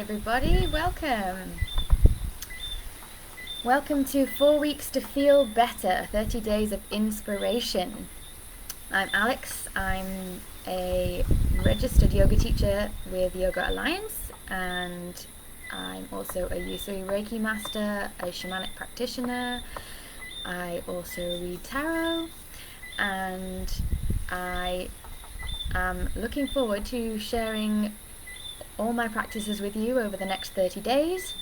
everybody, welcome. Welcome to 4 weeks to feel better, 30 days of inspiration. I'm Alex. I'm a registered yoga teacher with Yoga Alliance, and I'm also a Usui Reiki master, a shamanic practitioner. I also read tarot, and I am looking forward to sharing all my practices with you over the next 30 days.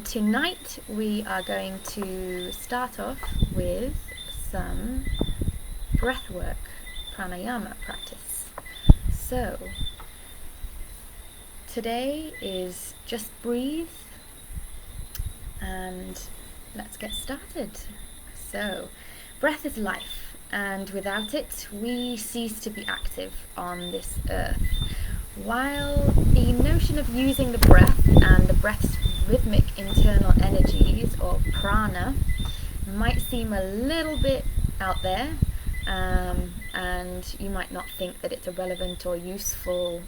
Tonight we are going to start off with some breathwork, pranayama practice. So today is just breathe, and let's get started. So breath is life, and without it we cease to be active on this earth. While the notion of using the breath and the breath's rhythmic internal energies, or prana, might seem a little bit out there, and you might not think that it's a relevant or useful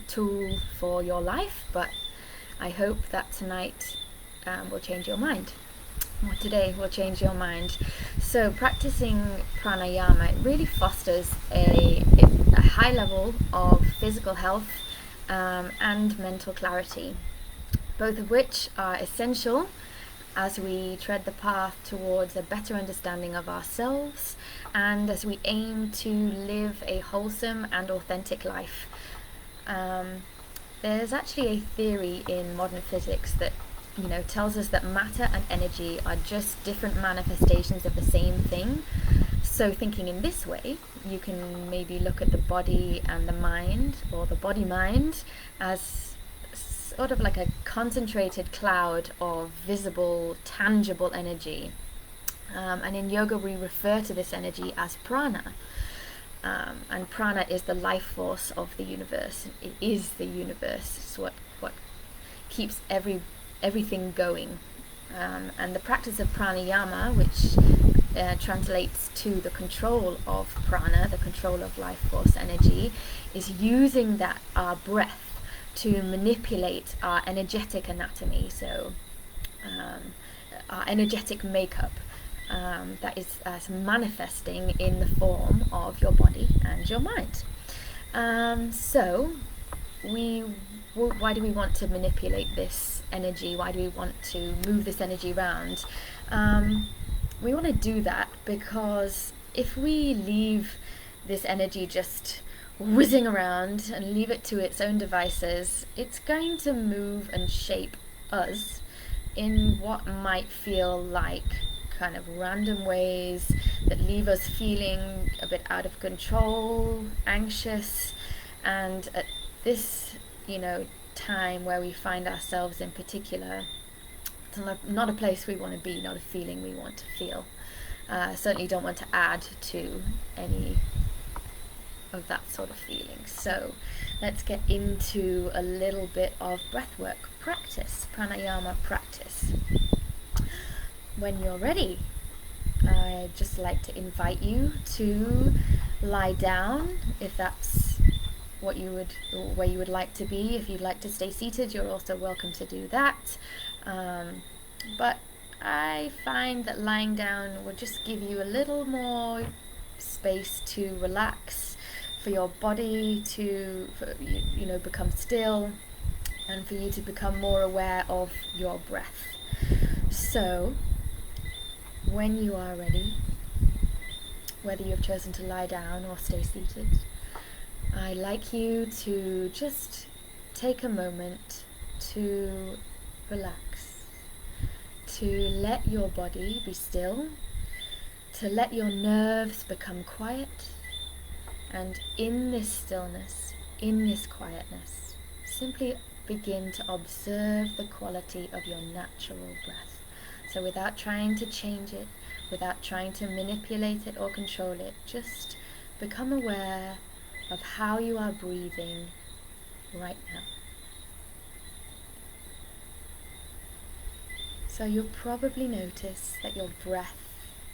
tool for your life, but I hope that tonight will change your mind, or today will change your mind. So practicing pranayama, it really fosters a high level of physical health and mental clarity, both of which are essential as we tread the path towards a better understanding of ourselves and as we aim to live a wholesome and authentic life. There's actually a theory in modern physics that tells us that matter and energy are just different manifestations of the same thing. So thinking in this way, you can maybe look at the body and the mind, or the body-mind, as sort of like a concentrated cloud of visible, tangible energy. And in yoga we refer to this energy as prana. And prana is the life force of the universe. It is the universe. It's what keeps everything going. And the practice of pranayama, which translates to the control of prana, the control of life force energy, is using our breath to manipulate our energetic anatomy, so our energetic makeup that is manifesting in the form of your body and your mind. So why do we want to manipulate this energy? Why do we want to move this energy around? We want to do that because if we leave this energy just whizzing around and leave it to its own devices, it's going to move and shape us in what might feel like kind of random ways that leave us feeling a bit out of control, anxious, and at this time where we find ourselves in particular, it's not a place we want to be, not a feeling we want to feel. Certainly don't want to add to any of that sort of feeling. So let's get into a little bit of breathwork practice, pranayama practice. When you're ready, I'd just like to invite you to lie down if that's where you would like to be. If you'd like to stay seated, you're also welcome to do that. But I find that lying down will just give you a little more space to relax, for your body to become still, and for you to become more aware of your breath. So when you are ready, whether you've chosen to lie down or stay seated, I'd like you to just take a moment to relax, to let your body be still, to let your nerves become quiet, and in this stillness, in this quietness, simply begin to observe the quality of your natural breath. So without trying to change it, without trying to manipulate it or control it, just become aware of how you are breathing right now. So you'll probably notice that your breath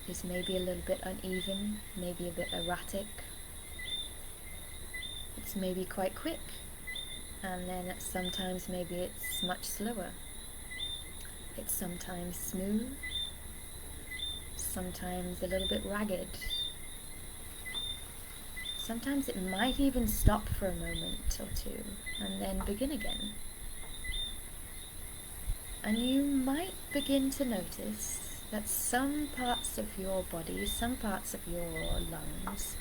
is maybe a little bit uneven, maybe a bit erratic. It's maybe quite quick, And then sometimes maybe it's much slower. It's sometimes smooth, sometimes a little bit ragged. Sometimes it might even stop for a moment or two and then begin again. And you might begin to notice that some parts of your body, some parts of your lungs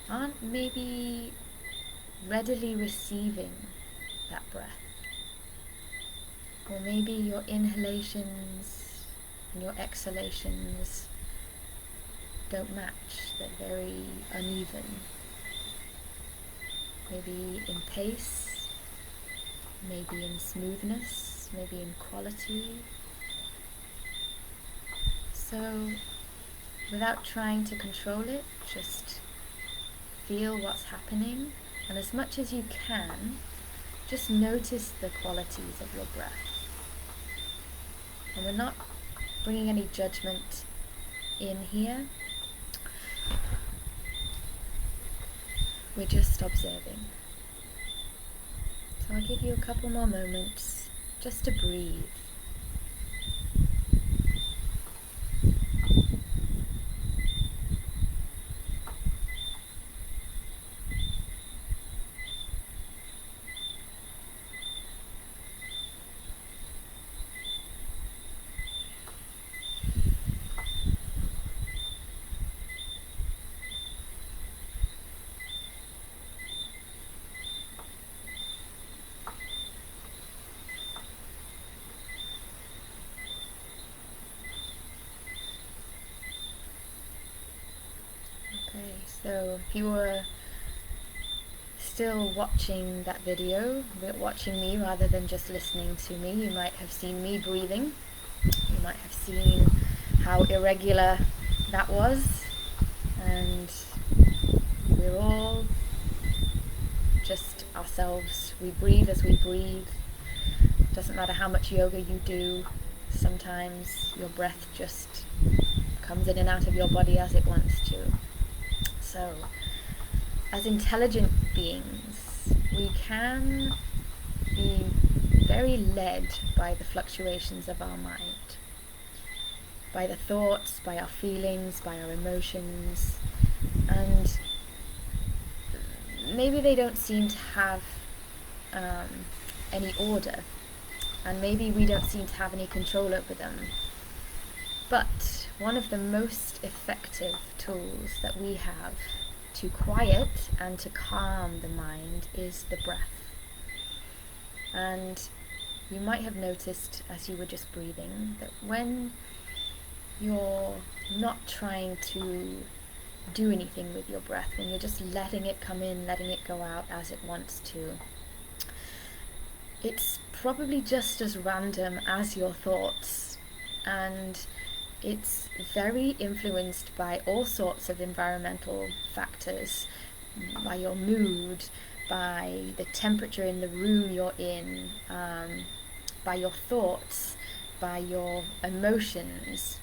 aren't maybe readily receiving that breath. Or maybe your inhalations and your exhalations don't match, they're very uneven. Maybe in pace, maybe in smoothness, maybe in quality. So, without trying to control it, just feel what's happening, and as much as you can, just notice the qualities of your breath. And we're not bringing any judgment in here. We're just observing. So I'll give you a couple more moments just to breathe. Okay, so if you were still watching that video, watching me rather than just listening to me, you might have seen me breathing. You might have seen how irregular that was, and we're all just ourselves. We breathe as we breathe. Doesn't matter how much yoga you do, sometimes your breath just comes in and out of your body as it wants to. So, as intelligent beings, we can be very led by the fluctuations of our mind, by the thoughts, by our feelings, by our emotions, and maybe they don't seem to have any order, and maybe we don't seem to have any control over them. But one of the most effective tools that we have to quiet and to calm the mind is the breath. And you might have noticed as you were just breathing that when you're not trying to do anything with your breath, when you're just letting it come in, letting it go out as it wants to, it's probably just as random as your thoughts, and it's very influenced by all sorts of environmental factors, by your mood, by the temperature in the room you're in, by your thoughts, by your emotions,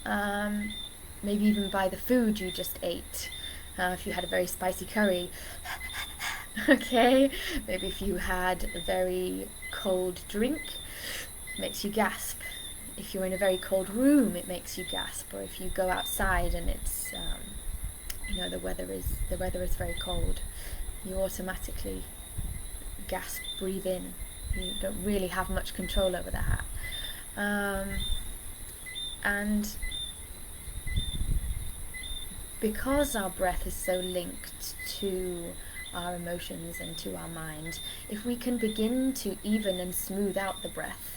maybe even by the food you just ate. If you had a very spicy curry, okay, maybe if you had a very cold drink, it makes you gasp. If you're in a very cold room, it makes you gasp. Or if you go outside and it's, the weather is very cold, you automatically gasp, breathe in. You don't really have much control over that. And because our breath is so linked to our emotions and to our mind, if we can begin to even and smooth out the breath,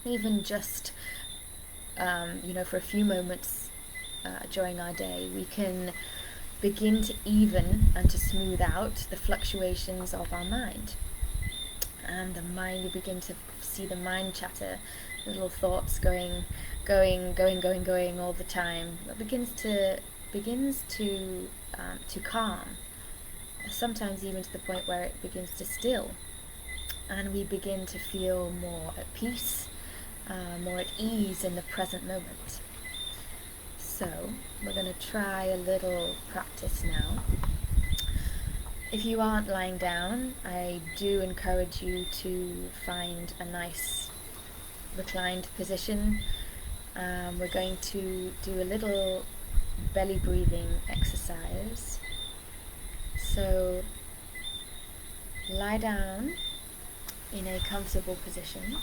even just, for a few moments during our day, we can begin to even and to smooth out the fluctuations of our mind. And the mind, we begin to see the mind chatter, little thoughts going all the time. It begins to calm, sometimes even to the point where it begins to still, and we begin to feel more at peace, more at ease in the present moment. So we're going to try a little practice now. If you aren't lying down, I do encourage you to find a nice reclined position. We're going to do a little belly breathing exercise. So lie down in a comfortable position,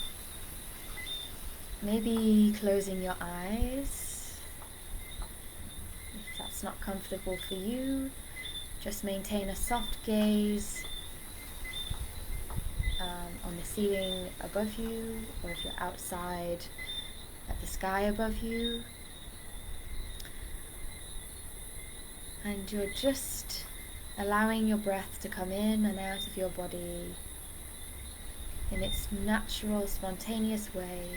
maybe closing your eyes. If that's not comfortable for you, just maintain a soft gaze on the ceiling above you, or if you're outside, at the sky above you. And you're just allowing your breath to come in and out of your body in its natural, spontaneous way.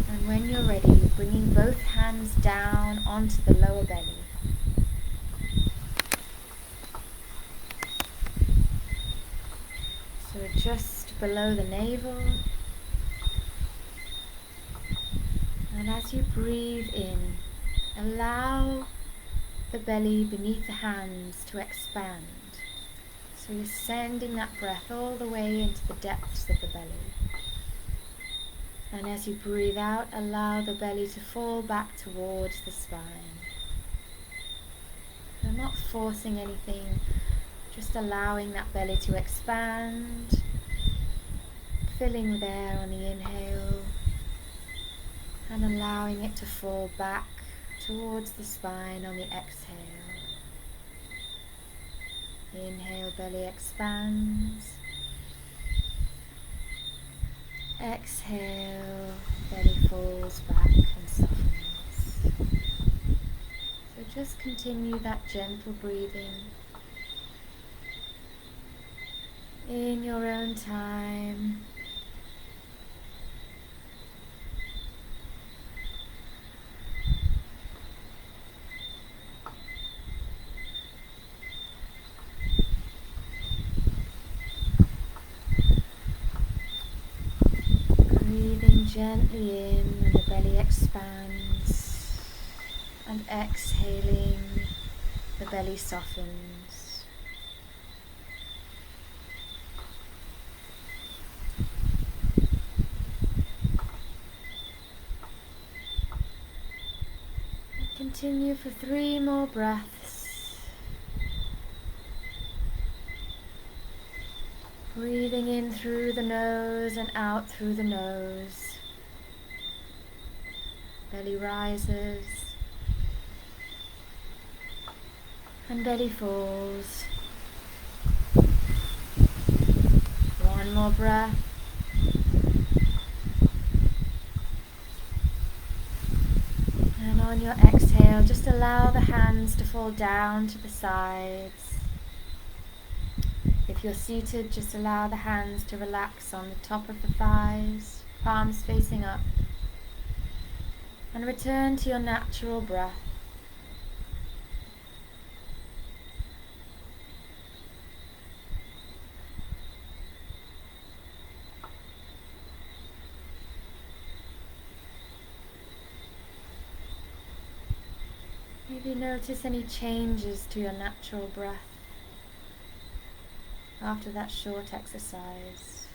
And when you're ready, bringing both hands down onto the lower belly. So just below the navel. And as you breathe in, allow the belly beneath the hands to expand. So you're sending that breath all the way into the depths of the belly. And as you breathe out, allow the belly to fall back towards the spine. You're not forcing anything, just allowing that belly to expand, filling with air on the inhale, and allowing it to fall back towards the spine on the exhale. Inhale, belly expands. Exhale, belly falls back and softens. So just continue that gentle breathing in your own time. Breathing gently in and the belly expands, and exhaling, the belly softens. And continue for 3 more breaths. Breathing in through the nose and out through the nose. Belly rises and belly falls. 1 more breath. And on your exhale, just allow the hands to fall down to the sides. If you're seated, just allow the hands to relax on the top of the thighs, palms facing up, and return to your natural breath. Maybe notice any changes to your natural breath after that short exercise.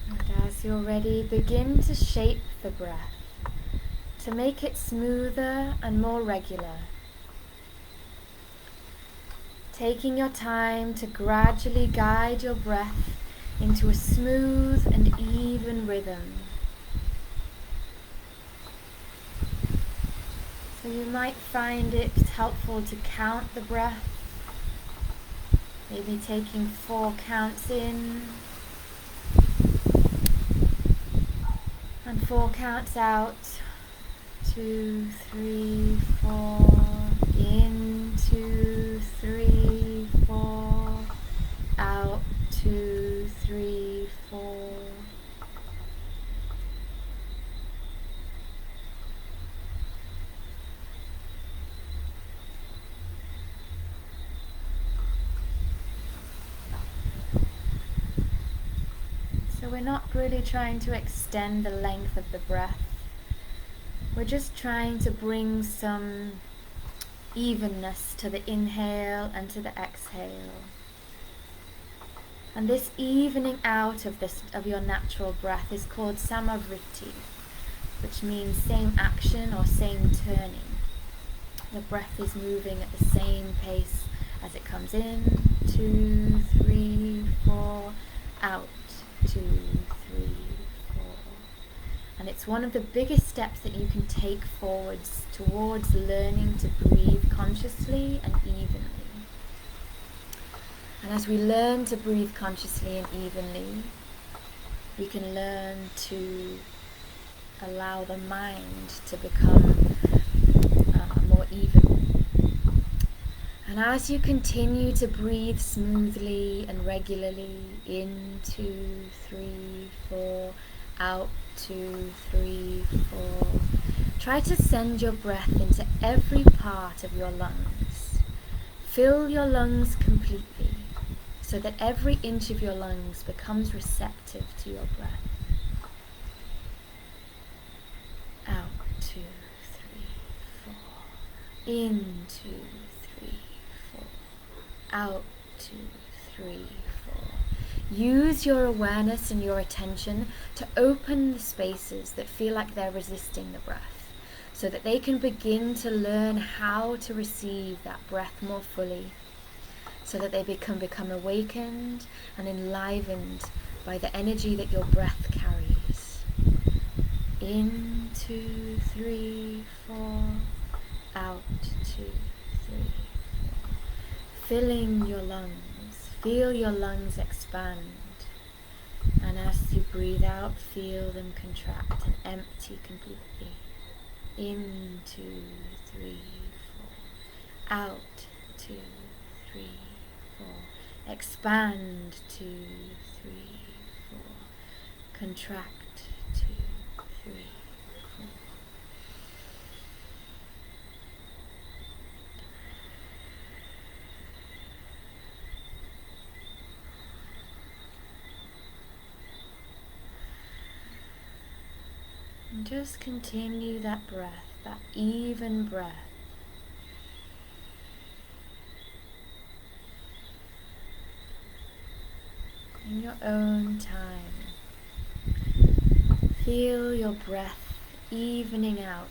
And as you're ready, begin to shape the breath to make it smoother and more regular. Taking your time to gradually guide your breath into a smooth and even rhythm. So you might find it helpful to count the breath, maybe taking 4 counts in and 4 counts out. 2, 3, 4, in, 2, 3, 4, out, 2, 3, 4. So we're not really trying to extend the length of the breath. We're just trying to bring some evenness to the inhale and to the exhale. And this evening out of your natural breath is called Samavriti, which means same action or same turning. The breath is moving at the same pace as it comes in. 2, 3, 4, out. 2, 3, 4. And it's one of the biggest steps that you can take forwards towards learning to breathe consciously and evenly. And as we learn to breathe consciously and evenly, we can learn to allow the mind to become more even. And as you continue to breathe smoothly and regularly, in 2, 3, 4, out 2, 3, 4, try to send your breath into every part of your lungs. Fill your lungs completely so that every inch of your lungs becomes receptive to your breath. Out 2, 3, 4. In 2, 3, 4. Out 2, 3, 4. Use your awareness and your attention to open the spaces that feel like they're resisting the breath, so that they can begin to learn how to receive that breath more fully, so that they can become awakened and enlivened by the energy that your breath carries. In 2, 3, 4. Out 2, 3, 4. Filling your lungs. Feel your lungs expand. And as you breathe out, feel them contract and empty completely. In 2, 3, 4. Out 2, 3, 4. Expand 2, 3, 4. Contract 2, 3, 4. And just continue that breath, that even breath. In your own time. Feel your breath evening out.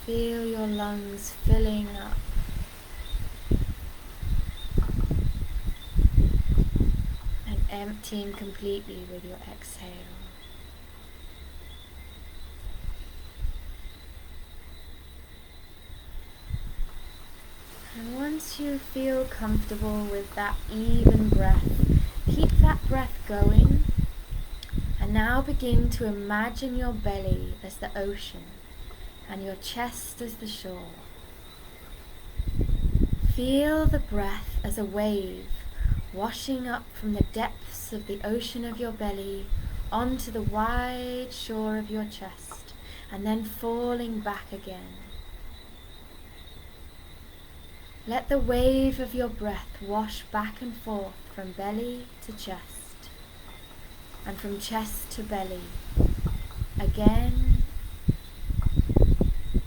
Feel your lungs filling up. And emptying completely with your exhale. And once you feel comfortable with that even breath, keep that breath going. And now begin to imagine your belly as the ocean and your chest as the shore. Feel the breath as a wave washing up from the depths of the ocean of your belly onto the wide shore of your chest and then falling back again. Let the wave of your breath wash back and forth from belly to chest and from chest to belly, again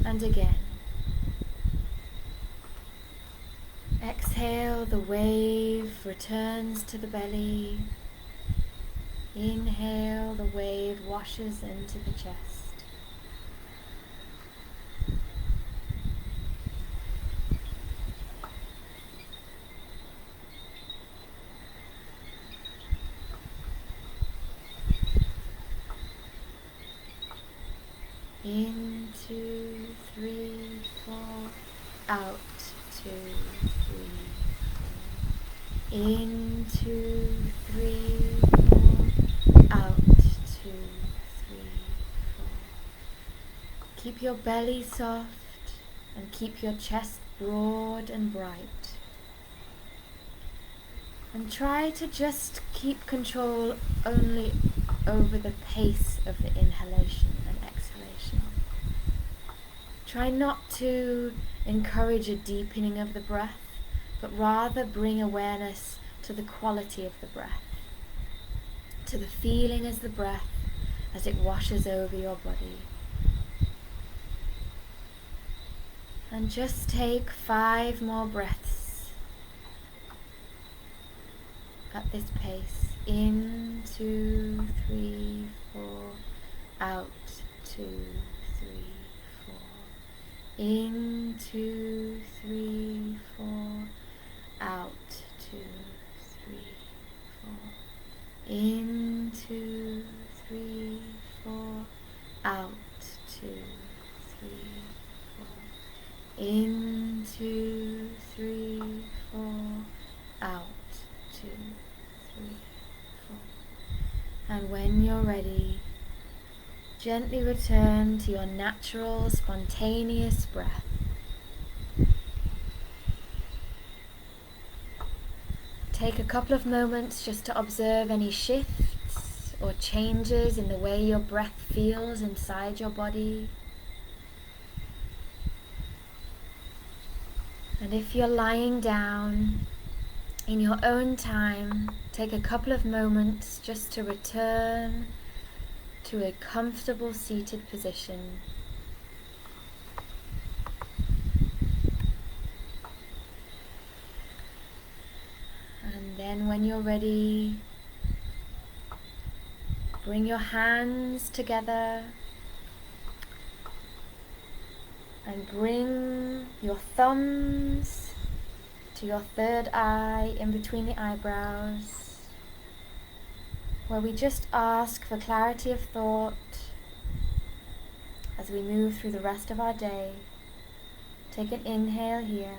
and again. Exhale, the wave returns to the belly. Inhale, the wave washes into the chest. In 2, 3, 4. Out 2, 3, 4. In 2, 3, 4. Out 2, 3, 4. Keep your belly soft and keep your chest broad and bright. And try to just keep control only over the pace of the inhalation and exhalation. Try not to encourage a deepening of the breath, but rather bring awareness to the quality of the breath, to the feeling as the breath as it washes over your body. And just take 5 more breaths at this pace. In, 2, 3, 4. Out, 2, 3, 4. In, 2, 3, 4. Out, 2, 3, 4. In, 2, 3, 4. Out, 2, 3, 4. In, 2, 3, 4. Out, 2, 3, 4. And when you're ready, gently return to your natural, spontaneous breath. Take a couple of moments just to observe any shifts or changes in the way your breath feels inside your body. And if you're lying down, in your own time, take a couple of moments just to return to a comfortable seated position. And then when you're ready, bring your hands together and bring your thumbs to your third eye in between the eyebrows, where we just ask for clarity of thought as we move through the rest of our day. Take an inhale here.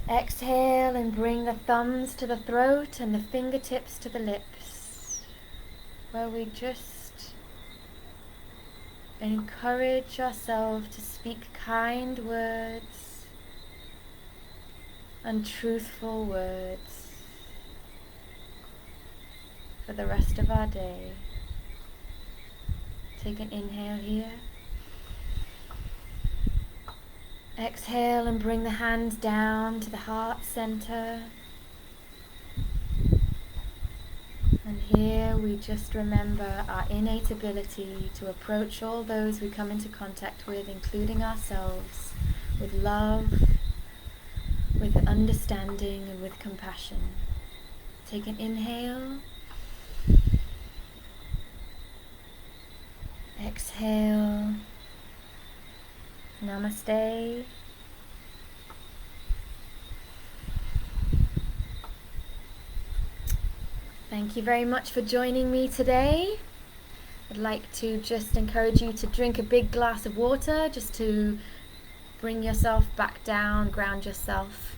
Exhale and bring the thumbs to the throat and the fingertips to the lips, where we just encourage ourselves to speak kind words and truthful words for the rest of our day. Take an inhale here. Exhale and bring the hands down to the heart center. And here we just remember our innate ability to approach all those we come into contact with, including ourselves, with love, with understanding, and with compassion. Take an inhale. Exhale. Namaste. Thank you very much for joining me today. I'd like to just encourage you to drink a big glass of water just to bring yourself back down, ground yourself.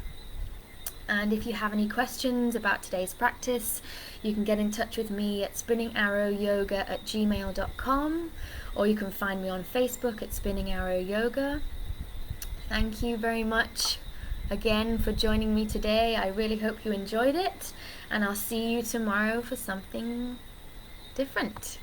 And if you have any questions about today's practice, you can get in touch with me at spinningarrowyoga@gmail.com, or you can find me on Facebook at Spinning Arrow Yoga. Thank you very much again for joining me today. I really hope you enjoyed it, and I'll see you tomorrow for something different.